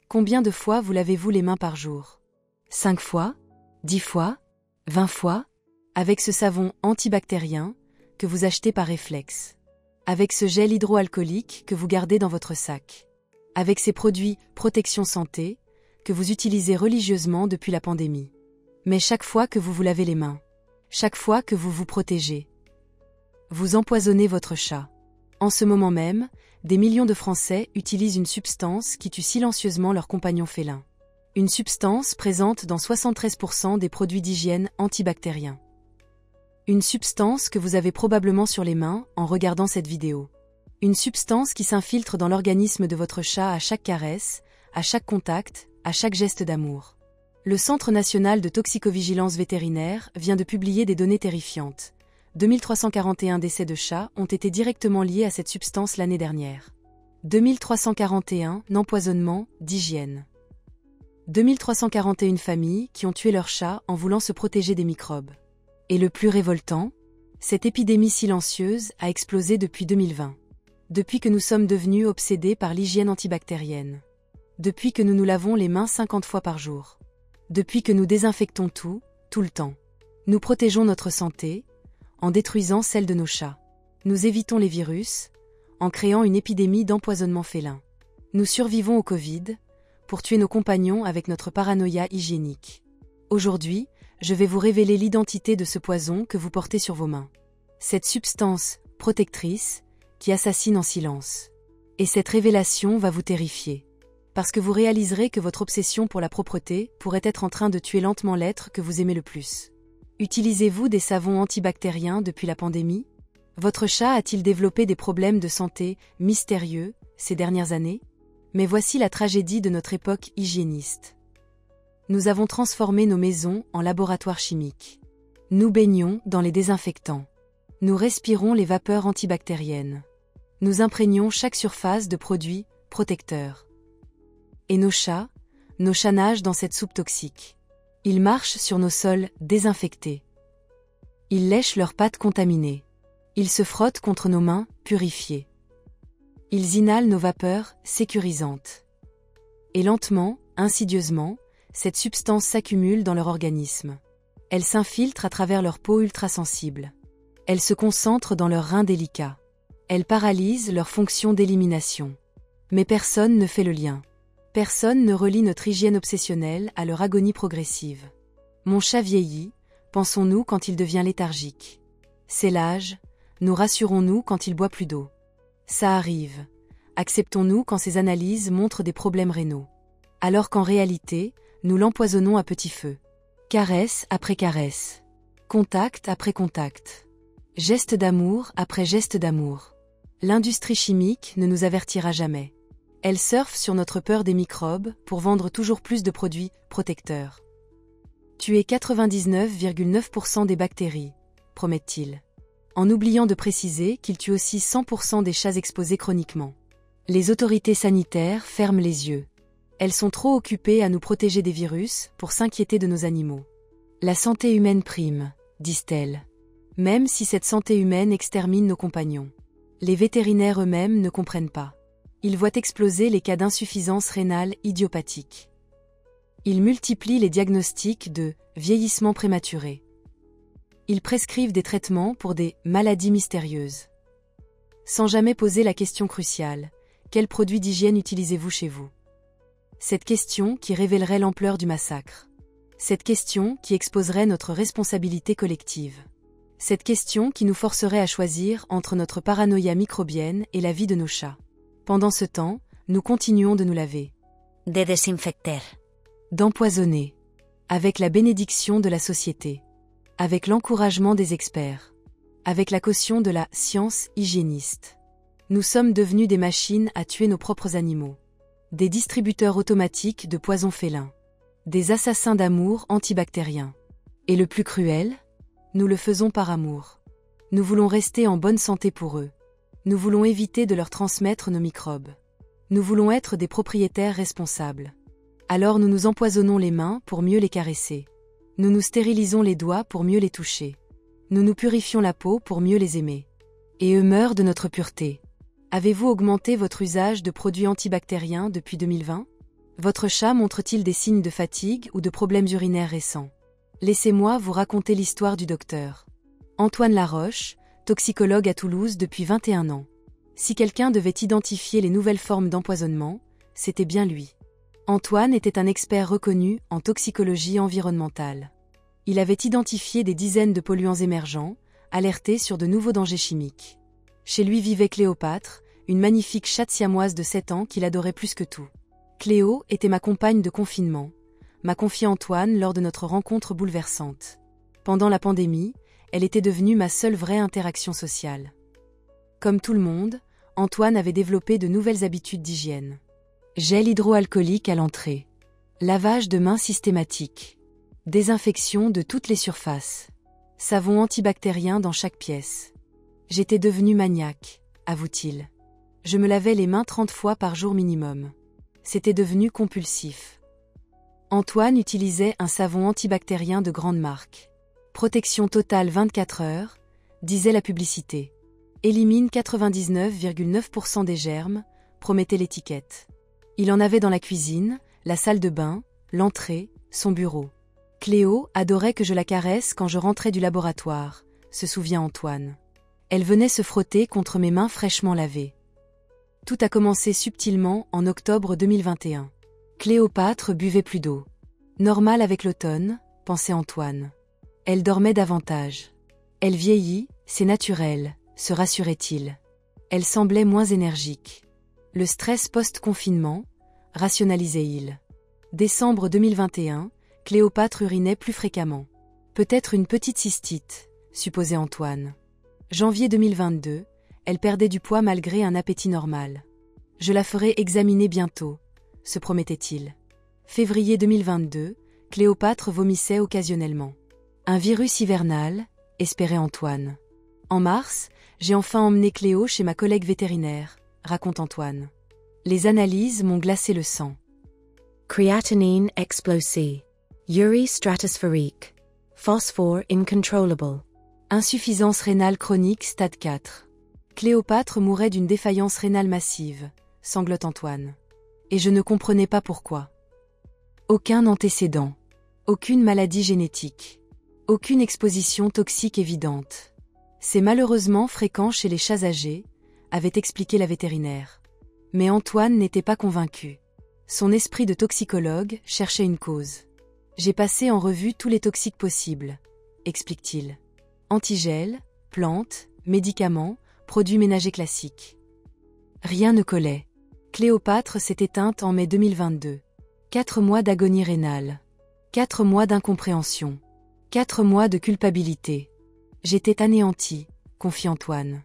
Combien de fois vous lavez-vous les mains par jour? 5 fois? 10 fois? 20 fois? Avec ce savon antibactérien que vous achetez par réflexe. Avec ce gel hydroalcoolique que vous gardez dans votre sac. Avec ces produits protection santé que vous utilisez religieusement depuis la pandémie. Mais chaque fois que vous vous lavez les mains, chaque fois que vous vous protégez, vous empoisonnez votre chat. En ce moment même, des millions de Français utilisent une substance qui tue silencieusement leurs compagnons félins. Une substance présente dans 73% des produits d'hygiène antibactériens. Une substance que vous avez probablement sur les mains en regardant cette vidéo. Une substance qui s'infiltre dans l'organisme de votre chat à chaque caresse, à chaque contact, à chaque geste d'amour. Le Centre national de toxicovigilance vétérinaire vient de publier des données terrifiantes. 2341 décès de chats ont été directement liés à cette substance l'année dernière. 2341 empoisonnements d'hygiène. 2341 familles qui ont tué leurs chats en voulant se protéger des microbes. Et le plus révoltant, cette épidémie silencieuse a explosé depuis 2020. Depuis que nous sommes devenus obsédés par l'hygiène antibactérienne. Depuis que nous nous lavons les mains 50 fois par jour. Depuis que nous désinfectons tout le temps. Nous protégeons notre santé, en détruisant celle de nos chats. Nous évitons les virus, en créant une épidémie d'empoisonnement félin. Nous survivons au Covid, pour tuer nos compagnons avec notre paranoïa hygiénique. Aujourd'hui, je vais vous révéler l'identité de ce poison que vous portez sur vos mains. Cette substance protectrice qui assassine en silence. Et cette révélation va vous terrifier. Parce que vous réaliserez que votre obsession pour la propreté pourrait être en train de tuer lentement l'être que vous aimez le plus. Utilisez-vous des savons antibactériens depuis la pandémie? Votre chat a-t-il développé des problèmes de santé mystérieux ces dernières années? Mais voici la tragédie de notre époque hygiéniste. Nous avons transformé nos maisons en laboratoires chimiques. Nous baignons dans les désinfectants. Nous respirons les vapeurs antibactériennes. Nous imprégnons chaque surface de produits protecteurs. Et nos chats nagent dans cette soupe toxique. Ils marchent sur nos sols désinfectés. Ils lèchent leurs pattes contaminées. Ils se frottent contre nos mains purifiées. Ils inhalent nos vapeurs sécurisantes. Et lentement, insidieusement, cette substance s'accumule dans leur organisme. Elle s'infiltre à travers leur peau ultrasensible. Elle se concentre dans leurs reins délicats. Elle paralyse leur fonction d'élimination. Mais personne ne fait le lien. Personne ne relie notre hygiène obsessionnelle à leur agonie progressive. Mon chat vieillit, pensons-nous quand il devient léthargique. C'est l'âge, nous rassurons-nous quand il boit plus d'eau. Ça arrive. Acceptons-nous quand ses analyses montrent des problèmes rénaux. Alors qu'en réalité, nous l'empoisonnons à petit feu. Caresse après caresse. Contact après contact. Geste d'amour après geste d'amour. L'industrie chimique ne nous avertira jamais. Elle surfe sur notre peur des microbes pour vendre toujours plus de produits protecteurs. Tuer 99,9% des bactéries, promettent-ils. En oubliant de préciser qu'il tue aussi 100% des chats exposés chroniquement. Les autorités sanitaires ferment les yeux. Elles sont trop occupées à nous protéger des virus pour s'inquiéter de nos animaux. La santé humaine prime, disent-elles. Même si cette santé humaine extermine nos compagnons. Les vétérinaires eux-mêmes ne comprennent pas. Ils voient exploser les cas d'insuffisance rénale idiopathique. Ils multiplient les diagnostics de vieillissement prématuré. Ils prescrivent des traitements pour des maladies mystérieuses. Sans jamais poser la question cruciale, quels produits d'hygiène utilisez-vous chez vous? Cette question qui révélerait l'ampleur du massacre. Cette question qui exposerait notre responsabilité collective. Cette question qui nous forcerait à choisir entre notre paranoïa microbienne et la vie de nos chats. Pendant ce temps, nous continuons de nous laver. De desinfecter. D'empoisonner. Avec la bénédiction de la société. Avec l'encouragement des experts. Avec la caution de la science hygiéniste. Nous sommes devenus des machines à tuer nos propres animaux. Des distributeurs automatiques de poisons félins. Des assassins d'amour antibactériens. Et le plus cruel, nous le faisons par amour. Nous voulons rester en bonne santé pour eux. Nous voulons éviter de leur transmettre nos microbes. Nous voulons être des propriétaires responsables. Alors nous nous empoisonnons les mains pour mieux les caresser. Nous nous stérilisons les doigts pour mieux les toucher. Nous nous purifions la peau pour mieux les aimer. Et eux meurent de notre pureté. Avez-vous augmenté votre usage de produits antibactériens depuis 2020? Votre chat montre-t-il des signes de fatigue ou de problèmes urinaires récents? Laissez-moi vous raconter l'histoire du docteur Antoine Laroche, toxicologue à Toulouse depuis 21 ans. Si quelqu'un devait identifier les nouvelles formes d'empoisonnement, c'était bien lui. Antoine était un expert reconnu en toxicologie environnementale. Il avait identifié des dizaines de polluants émergents, alerté sur de nouveaux dangers chimiques. Chez lui vivait Cléopâtre, une magnifique chatte siamoise de 7 ans qu'il adorait plus que tout. Cléo était ma compagne de confinement, m'a confié Antoine lors de notre rencontre bouleversante. Pendant la pandémie, elle était devenue ma seule vraie interaction sociale. Comme tout le monde, Antoine avait développé de nouvelles habitudes d'hygiène. Gel hydroalcoolique à l'entrée. Lavage de mains systématique. Désinfection de toutes les surfaces. Savon antibactérien dans chaque pièce. J'étais devenu maniaque, avoue-t-il. Je me lavais les mains 30 fois par jour minimum. C'était devenu compulsif. Antoine utilisait un savon antibactérien de grande marque. Protection totale 24 heures, disait la publicité. Élimine 99,9% des germes, promettait l'étiquette. Il en avait dans la cuisine, la salle de bain, l'entrée, son bureau. Cléo adorait que je la caresse quand je rentrais du laboratoire, se souvient Antoine. Elle venait se frotter contre mes mains fraîchement lavées. Tout a commencé subtilement en octobre 2021. Cléopâtre buvait plus d'eau. Normal avec l'automne, pensait Antoine. Elle dormait davantage. Elle vieillit, c'est naturel, se rassurait-il. Elle semblait moins énergique. Le stress post-confinement, rationalisait-il. Décembre 2021, Cléopâtre urinait plus fréquemment. Peut-être une petite cystite, supposait Antoine. Janvier 2022, elle perdait du poids malgré un appétit normal. Je la ferai examiner bientôt, se promettait-il. Février 2022, Cléopâtre vomissait occasionnellement. Un virus hivernal, espérait Antoine. En mars, j'ai enfin emmené Cléo chez ma collègue vétérinaire, raconte Antoine. Les analyses m'ont glacé le sang. Creatinine explosive. Urea stratospherique. Phosphore incontrollable. Insuffisance rénale chronique stade 4. Cléopâtre mourait d'une défaillance rénale massive, sanglote Antoine. Et je ne comprenais pas pourquoi. Aucun antécédent. Aucune maladie génétique. Aucune exposition toxique évidente. C'est malheureusement fréquent chez les chats âgés, avait expliqué la vétérinaire. Mais Antoine n'était pas convaincu. Son esprit de toxicologue cherchait une cause. J'ai passé en revue tous les toxiques possibles, explique-t-il. Antigel, plantes, médicaments, produits ménagers classiques. Rien ne collait. Cléopâtre s'est éteinte en mai 2022. 4 mois d'agonie rénale. 4 mois d'incompréhension. 4 mois de culpabilité. J'étais anéanti, confie Antoine.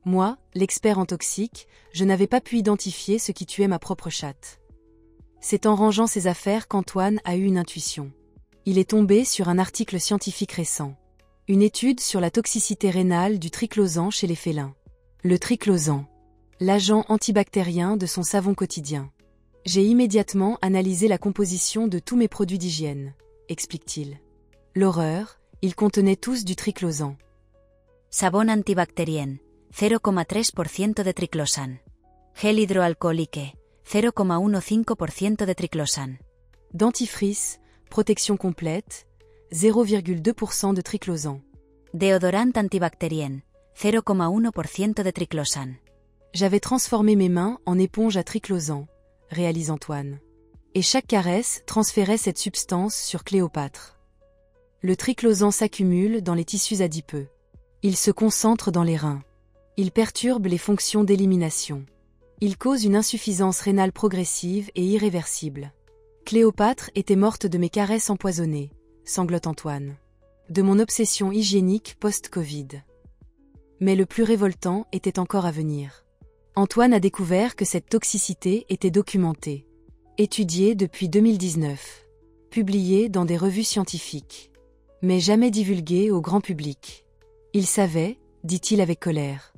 Moi, l'expert en toxique, je n'avais pas pu identifier ce qui tuait ma propre chatte. C'est en rangeant ses affaires qu'Antoine a eu une intuition. Il est tombé sur un article scientifique récent. Une étude sur la toxicité rénale du triclosan chez les félins. Le triclosan, l'agent antibactérien de son savon quotidien. J'ai immédiatement analysé la composition de tous mes produits d'hygiène, explique-t-il. L'horreur, ils contenaient tous du triclosan. Savon antibacterien, 0,3% de triclosan. Gel hidroalcoolique, 0,15% de triclosan. Dentifrice, protection complète, 0,2% de triclosan. Déodorant antibacterien, 0,1% de triclosan. J'avais transformé mes mains en éponge à triclosan, réalise Antoine. Et chaque caresse transférait cette substance sur Cléopâtre. Le triclosan s'accumule dans les tissus adipeux. Il se concentre dans les reins. Il perturbe les fonctions d'élimination. Il cause une insuffisance rénale progressive et irréversible. Cléopâtre était morte de mes caresses empoisonnées, sanglote Antoine. De mon obsession hygiénique post-Covid. Mais le plus révoltant était encore à venir. Antoine a découvert que cette toxicité était documentée, étudiée depuis 2019, publiée dans des revues scientifiques, mais jamais divulguée au grand public. Il savait, dit-il avec colère.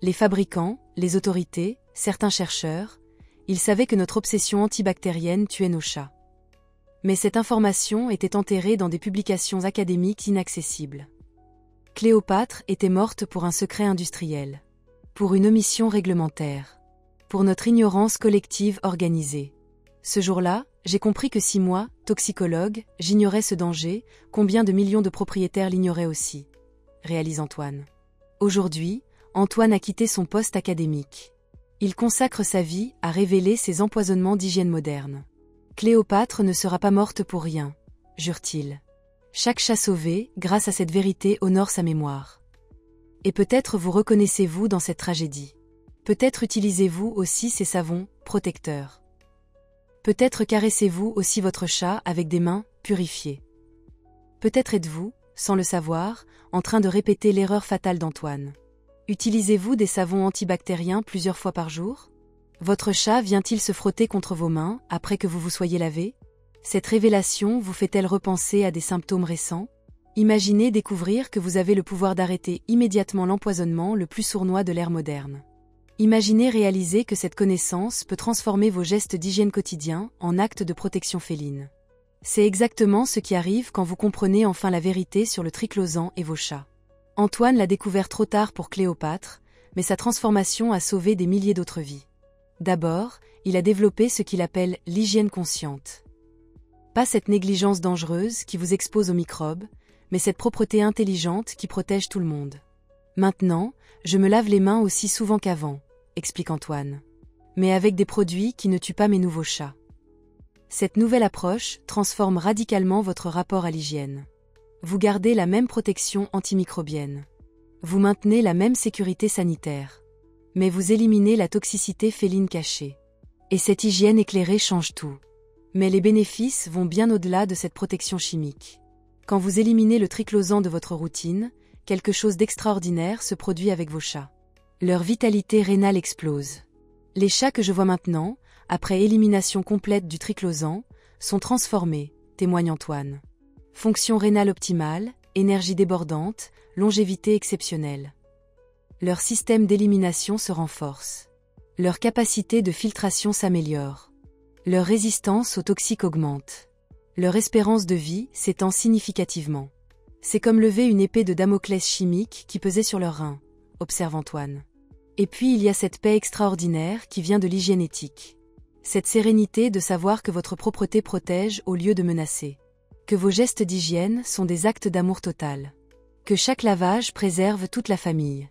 Les fabricants, les autorités, certains chercheurs, ils savaient que notre obsession antibactérienne tuait nos chats. Mais cette information était enterrée dans des publications académiques inaccessibles. Cléopâtre était morte pour un secret industriel, pour une omission réglementaire, pour notre ignorance collective organisée. Ce jour-là, J'ai compris que si moi, toxicologue, j'ignorais ce danger, combien de millions de propriétaires l'ignoraient aussi, réalise Antoine. Aujourd'hui, Antoine a quitté son poste académique. Il consacre sa vie à révéler ces empoisonnements d'hygiène moderne. Cléopâtre ne sera pas morte pour rien, jure-t-il. Chaque chat sauvé, grâce à cette vérité, honore sa mémoire. Et peut-être vous reconnaissez-vous dans cette tragédie. Peut-être utilisez-vous aussi ces savons protecteurs. Peut-être caressez-vous aussi votre chat avec des mains purifiées. Peut-être êtes-vous, sans le savoir, en train de répéter l'erreur fatale d'Antoine. Utilisez-vous des savons antibactériens plusieurs fois par jour? Votre chat vient-il se frotter contre vos mains après que vous vous soyez lavé? Cette révélation vous fait-elle repenser à des symptômes récents? Imaginez découvrir que vous avez le pouvoir d'arrêter immédiatement l'empoisonnement le plus sournois de l'ère moderne. Imaginez réaliser que cette connaissance peut transformer vos gestes d'hygiène quotidiens en actes de protection féline. C'est exactement ce qui arrive quand vous comprenez enfin la vérité sur le triclosan et vos chats. Antoine l'a découvert trop tard pour Cléopâtre, mais sa transformation a sauvé des milliers d'autres vies. D'abord, il a développé ce qu'il appelle l'hygiène consciente. Pas cette négligence dangereuse qui vous expose aux microbes, mais cette propreté intelligente qui protège tout le monde. Maintenant, je me lave les mains aussi souvent qu'avant, explique Antoine. Mais avec des produits qui ne tuent pas mes nouveaux chats. Cette nouvelle approche transforme radicalement votre rapport à l'hygiène. Vous gardez la même protection antimicrobienne. Vous maintenez la même sécurité sanitaire. Mais vous éliminez la toxicité féline cachée. Et cette hygiène éclairée change tout. Mais les bénéfices vont bien au-delà de cette protection chimique. Quand vous éliminez le triclosan de votre routine, quelque chose d'extraordinaire se produit avec vos chats. Leur vitalité rénale explose. Les chats que je vois maintenant, après élimination complète du triclosan, sont transformés, témoigne Antoine. Fonction rénale optimale, énergie débordante, longévité exceptionnelle. Leur système d'élimination se renforce. Leur capacité de filtration s'améliore. Leur résistance aux toxiques augmente. Leur espérance de vie s'étend significativement. C'est comme lever une épée de Damoclès chimique qui pesait sur leurs reins, observe Antoine. Et puis il y a cette paix extraordinaire qui vient de l'hygiène éthique. Cette sérénité de savoir que votre propreté protège au lieu de menacer. Que vos gestes d'hygiène sont des actes d'amour total. Que chaque lavage préserve toute la famille.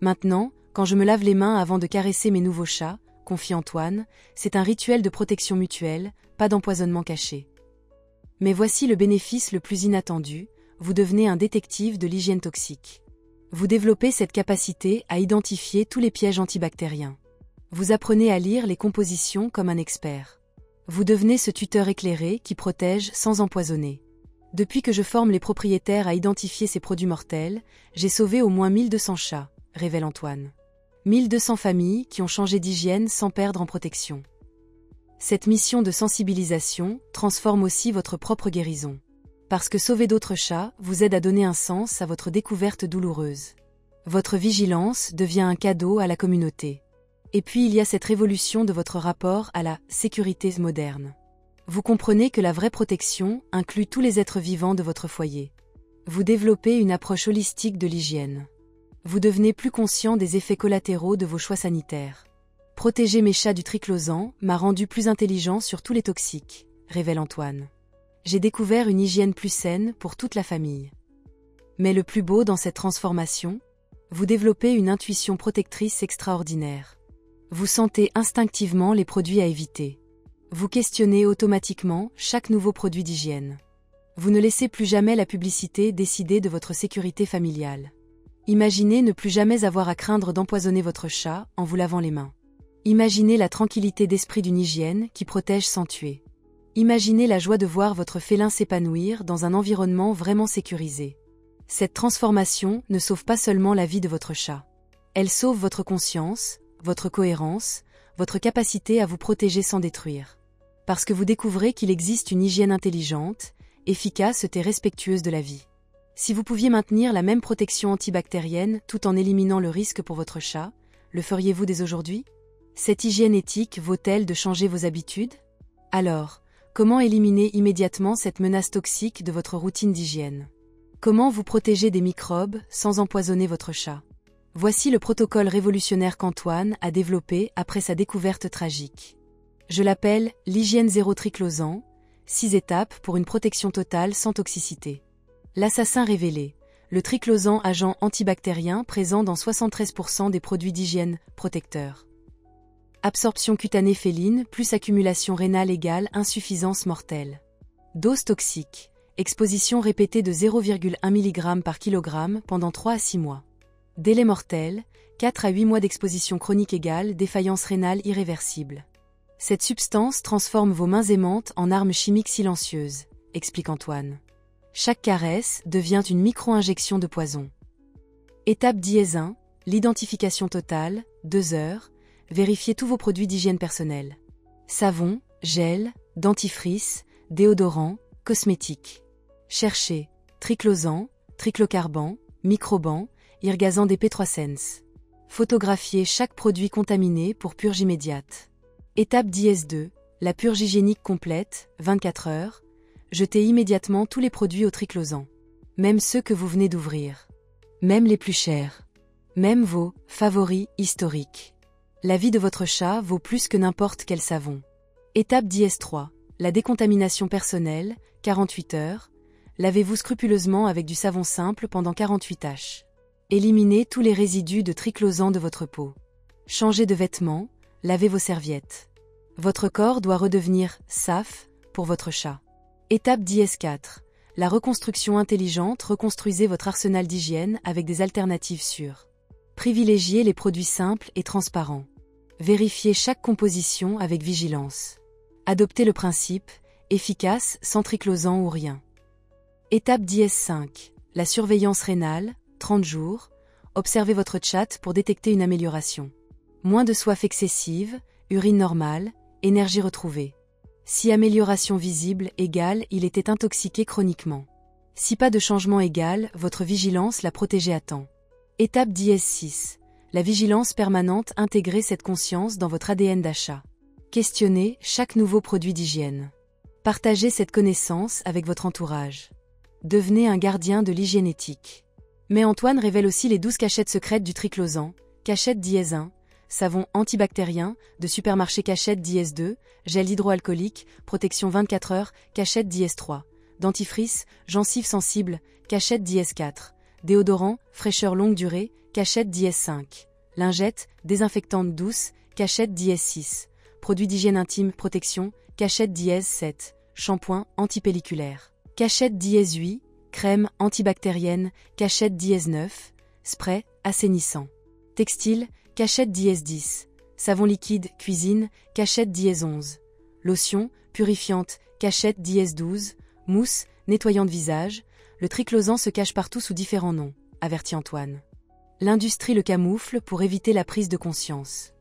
Maintenant, quand je me lave les mains avant de caresser mes nouveaux chats, confie Antoine, c'est un rituel de protection mutuelle, pas d'empoisonnement caché. Mais voici le bénéfice le plus inattendu, vous devenez un détective de l'hygiène toxique. Vous développez cette capacité à identifier tous les pièges antibactériens. Vous apprenez à lire les compositions comme un expert. Vous devenez ce tuteur éclairé qui protège sans empoisonner. Depuis que je forme les propriétaires à identifier ces produits mortels, j'ai sauvé au moins 1200 chats, révèle Antoine. 1200 familles qui ont changé d'hygiène sans perdre en protection. Cette mission de sensibilisation transforme aussi votre propre guérison. Parce que sauver d'autres chats vous aide à donner un sens à votre découverte douloureuse. Votre vigilance devient un cadeau à la communauté. Et puis il y a cette révolution de votre rapport à la sécurité moderne. Vous comprenez que la vraie protection inclut tous les êtres vivants de votre foyer. Vous développez une approche holistique de l'hygiène. Vous devenez plus conscient des effets collatéraux de vos choix sanitaires. Protéger mes chats du triclosan m'a rendu plus intelligent sur tous les toxiques, révèle Antoine. J'ai découvert une hygiène plus saine pour toute la famille. Mais le plus beau dans cette transformation, vous développez une intuition protectrice extraordinaire. Vous sentez instinctivement les produits à éviter. Vous questionnez automatiquement chaque nouveau produit d'hygiène. Vous ne laissez plus jamais la publicité décider de votre sécurité familiale. Imaginez ne plus jamais avoir à craindre d'empoisonner votre chat en vous lavant les mains. Imaginez la tranquillité d'esprit d'une hygiène qui protège sans tuer. Imaginez la joie de voir votre félin s'épanouir dans un environnement vraiment sécurisé. Cette transformation ne sauve pas seulement la vie de votre chat. Elle sauve votre conscience, votre cohérence, votre capacité à vous protéger sans détruire. Parce que vous découvrez qu'il existe une hygiène intelligente, efficace et respectueuse de la vie. Si vous pouviez maintenir la même protection antibactérienne tout en éliminant le risque pour votre chat, le feriez-vous dès aujourd'hui? Cette hygiène éthique vaut-elle de changer vos habitudes? Alors, comment éliminer immédiatement cette menace toxique de votre routine d'hygiène? Comment vous protéger des microbes sans empoisonner votre chat? Voici le protocole révolutionnaire qu'Antoine a développé après sa découverte tragique. Je l'appelle l'hygiène zéro triclosan, 6 étapes pour une protection totale sans toxicité. L'assassin révélé. Le triclosan, agent antibactérien présent dans 73% des produits d'hygiène protecteurs. Absorption cutanée féline plus accumulation rénale égale insuffisance mortelle. Dose toxique. Exposition répétée de 0,1 mg par kg pendant 3 à 6 mois. Délai mortel, 4 à 8 mois d'exposition chronique égale défaillance rénale irréversible. Cette substance transforme vos mains aimantes en armes chimiques silencieuses, explique Antoine. Chaque caresse devient une micro-injection de poison. Étape dièse 1, l'identification totale, 2 heures, vérifiez tous vos produits d'hygiène personnelle. Savon, gel, dentifrice, déodorant, cosmétiques. Cherchez triclosan, triclocarban, microban, irgazan DP3 Photographiez chaque produit contaminé pour purge immédiate. Étape dièse 2, la purge hygiénique complète, 24 heures. Jetez immédiatement tous les produits au triclosan. Même ceux que vous venez d'ouvrir. Même les plus chers. Même vos favoris historiques. La vie de votre chat vaut plus que n'importe quel savon. Étape dièse 3, la décontamination personnelle, 48 heures. Lavez-vous scrupuleusement avec du savon simple pendant 48 h. Éliminez tous les résidus de triclosan de votre peau. Changez de vêtements, lavez vos serviettes. Votre corps doit redevenir safe pour votre chat. Étape dièse 4, la reconstruction intelligente. Reconstruisez votre arsenal d'hygiène avec des alternatives sûres. Privilégiez les produits simples et transparents. Vérifiez chaque composition avec vigilance. Adoptez le principe, efficace sans triclosan ou rien. Étape dièse 5, la surveillance rénale, 30 jours. Observez votre chat pour détecter une amélioration. Moins de soif excessive, urine normale, énergie retrouvée. Si amélioration visible égale, il était intoxiqué chroniquement. Si pas de changement égal, votre vigilance l'a protégé à temps. Étape dièse 6, la vigilance permanente. Intégrez cette conscience dans votre ADN d'achat. Questionnez chaque nouveau produit d'hygiène. Partagez cette connaissance avec votre entourage. Devenez un gardien de l'hygiène éthique. Mais Antoine révèle aussi les 12 cachettes secrètes du triclosan. Cachette dièse 1, savon antibactérien, de supermarché. Cachette dièse 2, gel hydroalcoolique, protection 24 heures. Cachette dièse 3, dentifrice, gencives sensibles. Cachette dièse 4, déodorant, fraîcheur longue durée. Cachette dièse 5, lingette, désinfectante douce. Cachette dièse 6, produit d'hygiène intime, protection. Cachette dièse 7, shampoing antipelliculaire. Cachette dièse 8, crème antibactérienne. Cachette dièse 9, spray assainissant. Textile. Cachette dièse 10, savon liquide, cuisine. Cachette dièse 11, lotion, purifiante. Cachette dièse 12, mousse, nettoyante visage. Le triclosan se cache partout sous différents noms, avertit Antoine. L'industrie le camoufle pour éviter la prise de conscience.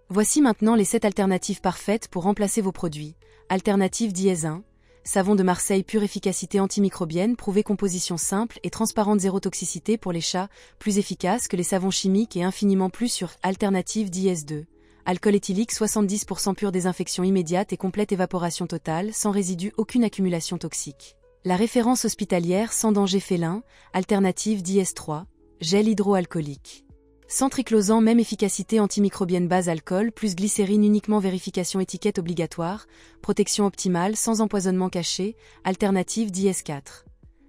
Voici maintenant les 7 alternatives parfaites pour remplacer vos produits. Alternative dièse 1, savon de Marseille pure efficacité antimicrobienne prouvée, composition simple et transparente, zéro toxicité pour les chats, plus efficace que les savons chimiques et infiniment plus sûrs. Alternative dièse 2, alcool éthylique 70% pur, désinfection immédiate et complète, évaporation totale, sans résidus, aucune accumulation toxique. La référence hospitalière sans danger félin. Alternative dièse 3, gel hydroalcoolique. Sans triclosan, même efficacité antimicrobienne, base alcool plus glycérine uniquement, vérification étiquette obligatoire, protection optimale sans empoisonnement caché. Alternative dièse 4.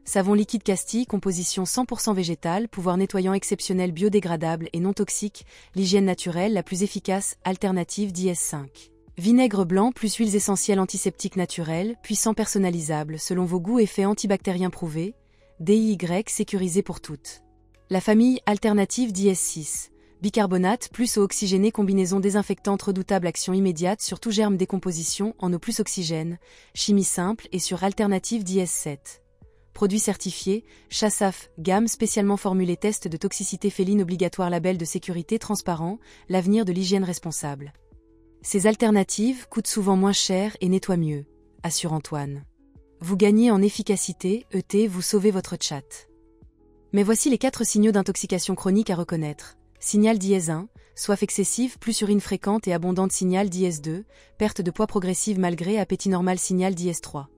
Savon liquide Castille, composition 100% végétale, pouvoir nettoyant exceptionnel, biodégradable et non toxique, l'hygiène naturelle la plus efficace. Alternative dièse 5. Vinaigre blanc plus huiles essentielles antiseptiques naturelles, puissant, personnalisable selon vos goûts, effet antibactérien prouvé, DIY sécurisé pour toutes. La famille. Alternative dièse 6, bicarbonate plus eau oxygénée, combinaison désinfectante redoutable, action immédiate sur tout germe, décomposition en eau plus oxygène, chimie simple et sur. Alternative dièse 7. Produit certifié, Chassaf, gamme spécialement formulée, test de toxicité féline obligatoire, label de sécurité transparent, l'avenir de l'hygiène responsable. Ces alternatives coûtent souvent moins cher et nettoient mieux, assure Antoine. Vous gagnez en efficacité, vous sauvez votre chat. Mais voici les 4 signaux d'intoxication chronique à reconnaître. Signal dièse 1, soif excessive plus urine fréquente et abondante. Signal dièse 2, perte de poids progressive malgré appétit normal. Signal dièse 3,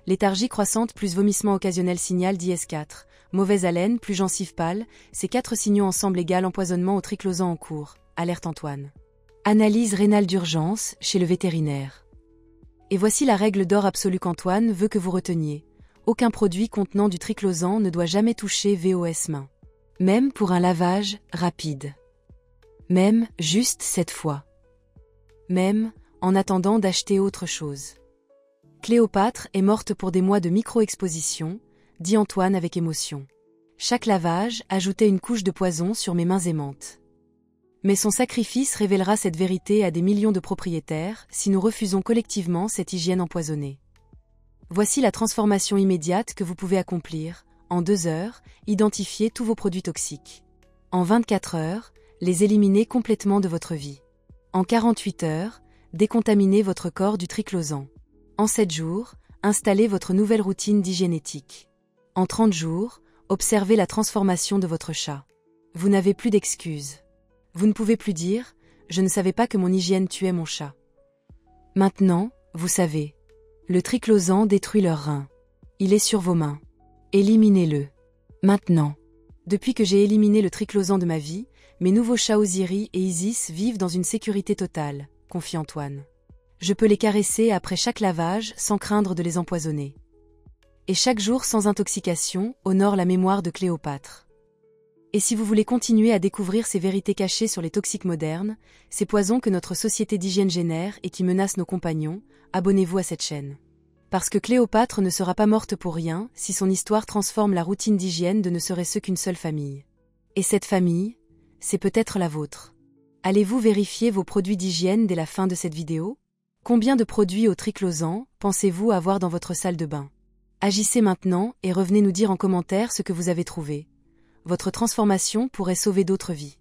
léthargie croissante plus vomissement occasionnel. Signal dièse 4, mauvaise haleine plus gencive pâle. Ces 4 signaux ensemble égale empoisonnement au triclosan en cours, alerte Antoine. Analyse rénale d'urgence chez le vétérinaire. Et voici la règle d'or absolue qu'Antoine veut que vous reteniez. Aucun produit contenant du triclosan ne doit jamais toucher VOS main. Même pour un lavage rapide. Même juste cette fois. Même en attendant d'acheter autre chose. Cléopâtre est morte pour des mois de micro-exposition, dit Antoine avec émotion. Chaque lavage ajoutait une couche de poison sur mes mains aimantes. Mais son sacrifice révélera cette vérité à des millions de propriétaires si nous refusons collectivement cette hygiène empoisonnée. Voici la transformation immédiate que vous pouvez accomplir. En 2 heures, identifiez tous vos produits toxiques. En 24 heures, les éliminer complètement de votre vie. En 48 heures, décontaminez votre corps du triclosan. En 7 jours, installez votre nouvelle routine d'hygiénétique. En 30 jours, observez la transformation de votre chat. Vous n'avez plus d'excuses. Vous ne pouvez plus dire « Je ne savais pas que mon hygiène tuait mon chat ». Maintenant, vous savez. Le triclosan détruit leurs reins. Il est sur vos mains. Éliminez-le. Maintenant. Depuis que j'ai éliminé le triclosan de ma vie, mes nouveaux chats Osiris et Isis vivent dans une sécurité totale, confie Antoine. Je peux les caresser après chaque lavage sans craindre de les empoisonner. Et chaque jour sans intoxication honore la mémoire de Cléopâtre. Et si vous voulez continuer à découvrir ces vérités cachées sur les toxiques modernes, ces poisons que notre société d'hygiène génère et qui menacent nos compagnons, abonnez-vous à cette chaîne. Parce que Cléopâtre ne sera pas morte pour rien si son histoire transforme la routine d'hygiène de ne serait-ce qu'une seule famille. Et cette famille, c'est peut-être la vôtre. Allez-vous vérifier vos produits d'hygiène dès la fin de cette vidéo? Combien de produits au triclosan pensez-vous avoir dans votre salle de bain? Agissez maintenant et revenez nous dire en commentaire ce que vous avez trouvé. Votre transformation pourrait sauver d'autres vies.